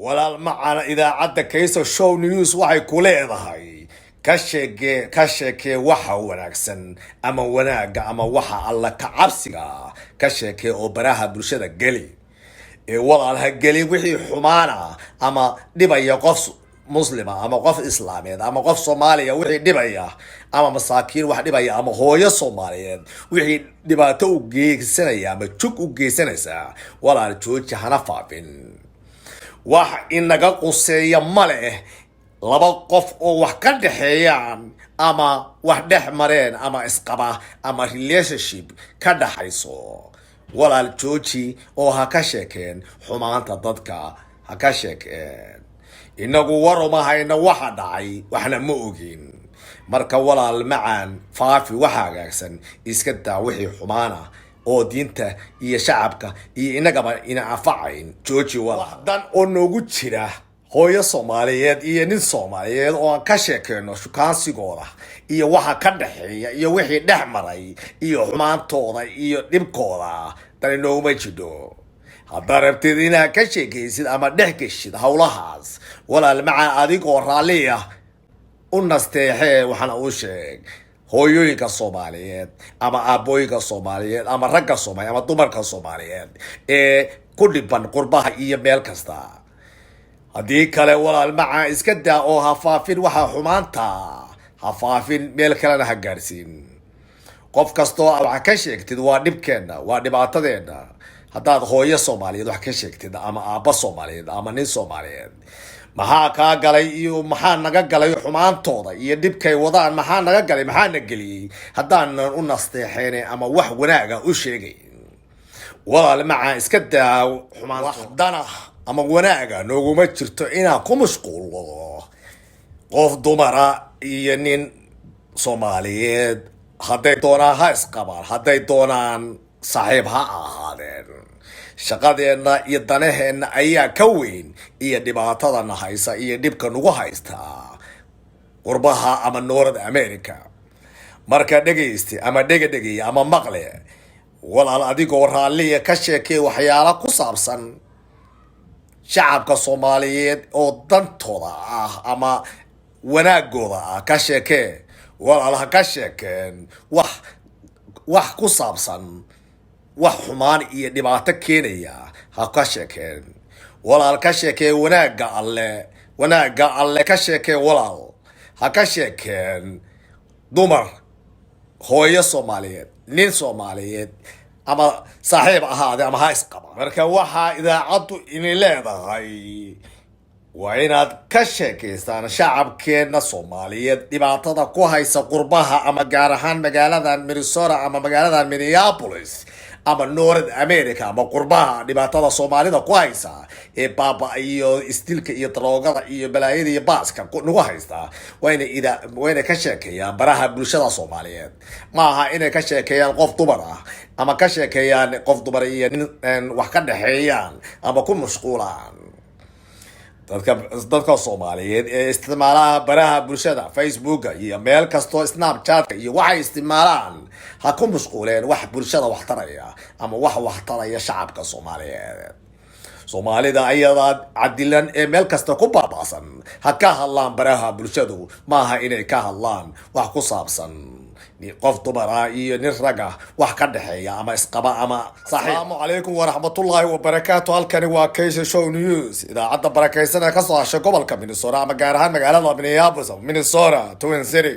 walaal macana idaacadda Kayso Show News waxay ku leedahay ka sheekee waxa wanaagsan ama wanaaga ama waxa alla ka cabsiga ka sheekee oo baraha bulshada gali walaal ha gali wixii xumaana ama dhibaya qof muslima ama qof islaameed ama qof Soomaaliya wixii dhibaya ama masaakiin wax dhibaya ama hooyo Soomaaliyeed wixii dhibaato u geysanaya ama jug u geysanaysa walaal jooji hana faafin wax inaga quseeya male laba qof oo wax ka dhaxeeyaan ama wax dhex mareen ama isqaba ama relationship ka dhaxayso walaal jooji oo ha ka sheekeen xumaanta dadka ha ka sheekeen inagu waruma hayna waxa dhacay waxna ma ogin marka walaal macaan faafi waxa hagaagsan iska daa wixii xumaana oo diinta iyo shacabka iyo inagaba ina afacayn jooji walaal oo noogu jira hooyo Soomaaliyeed iyo nin Soomaaliyeed oo aan ka sheekeyno shukaansigooda iyo waxa ka dhaxeeya iyo wixii dhex maray iyo xumaantooda iyo dhibkooda tan nooma jido hadda rabtid inaad ka sheekaysid ama dhex geshid hawlahaas walaal macaan adigoo raalli ah u nasteexee waxana u sheeg hooyooyinka Soomaaliyeed ama aabooyinka Soomaaliyeed ama ragga Soomaaliyeed ama dumarka Soomaaliyeed ee ku dhiban qurbaha iyo meel kasta haddii kale walaal macaan iska daa oo ha faafin waxa xumaanta ha faafin meel kalena ha gaarsiin qof kastoo wax ka sheegtid waa dhibkeena waa dhibaatadeena haddaad hooyo Soomaaliyeed wax ka sheegtid ama aabba Soomaaliyeed ama nin Soomaaliyeed maxaa kaa galay iyo maxaa naga galay xumaantooda iyo dhibkay wadaan maxaa naga galay maxaa na geliyay haddaanan u nasteexeen ama wax wanaaga u sheegay walaal macaan iska daa xumaantooda ama wanaaga nooguma jirto inaan ku mashquulo qof dumara iyo nin Soomaaliyeed hadday doonaan ha isqabaan hadday doonaan saaxiib ha ahaadeen shaqadeena iyo danaheena ayaa ka weyn iyo dhibaatadana haysa iyo dhibka nagu haysta qurbaha ama North America marka dhageysti ama dhegay ama maqle walaal adigoo raalliya ka sheekay waxyaalo ku saabsan shacabka Soomaaliyeed oo dantooda ah ama wanaagooda ah ka sheekay walaal ha ka sheekeen wax ku saabsan wax xumaan iyo dhibaato keenaya ha ka sheekeen walaal ka sheekay wanaaga alle ka sheekay walaal ha ka sheekeen dumar hooyo Soomaaliyeed nin Soomaaliyeed ama saaxiib ahaade ama ha isqaba marka waxa idaacadu inay leedahay waa inaad ka sheekaystaan shacabkeena Soomaaliyeed dhibaatada ku haysa qurbaha ama gaar ahaan magaalada Minnesota ama magaalada Minneapolis ama North America ama qurbaha dhibaatada Soomaalida ku haysa ee baaba iyo istilka iyo droogada iyo balaayada iyo baaska nagu haysta wayna ka sheekayaan baraha bulshada Soomaaliyeed ma aha inay ka sheekayaan qof dumar ah ama ka sheekayaan qof dumar iyo wax ka dhaxeeyaan ama ku mashquulaan dadka Soomaaliyeed ee isticmaalaha baraha bulshada Facebook iyo meel kasto Snapchat iyo waxay isticmaalaan ha ku mashquuleen wax bulshada wax taraya ama wax taraya shacabka Soomaaliyeed Soomaalida ayada cadilan ee meel kasta ku baabaasan ha ka hadlaan baraha bulshadu maaha inay ka hadlaan wax ku saabsan qof dumara iyo nin raga wax ka dhaxeeya ama isqaba ama saaxiib Assalaamu calaykum wa rahmatullaahi wa barakaatuh halkani waa Kayso Show News idaacadda barakaysan ka soo hashay gobolka Minnesota ama gaar ahaan magaalada Minneapolis Minnesota Twin City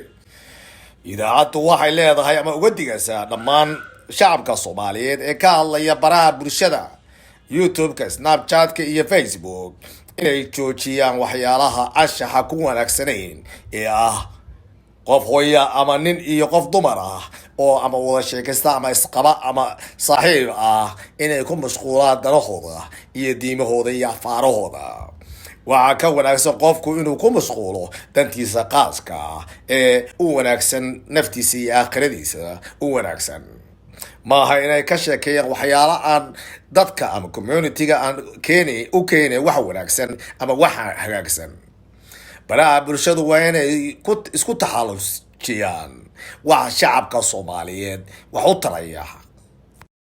idaacaddu waxay leedahay ama uga digaysaa dhammaan shacabka Soomaaliyeed ee ka hadlaya baraha bulshada YouTube-ka Snapchat-ka iyo Facebook inay joojiyaan waxyaalaha anshaxa ku wanaagsanayn ee ah qof hooya ama nin iyo qof dumar ah oo ama wada sheekaysta ama isqaba ama saaxiib ah inay ku mashquulaan danahooda iyo diimahooda iyo afaarahooda waxa ka wanaagsan qofku inuu ku mashquulo dantiisa qaaska ah ee u wanaagsan naftiisa iyo aakhiradiisa u wanaagsan maaha inay ka sheekeeyaan waxyaalo aan dadka ama community-ga aan keenay wax wanaagsan ama wax hagaagsan baraha bulshadu waa inay isku taxallujiyaan wax shacabka Soomaaliyeed wax u taraya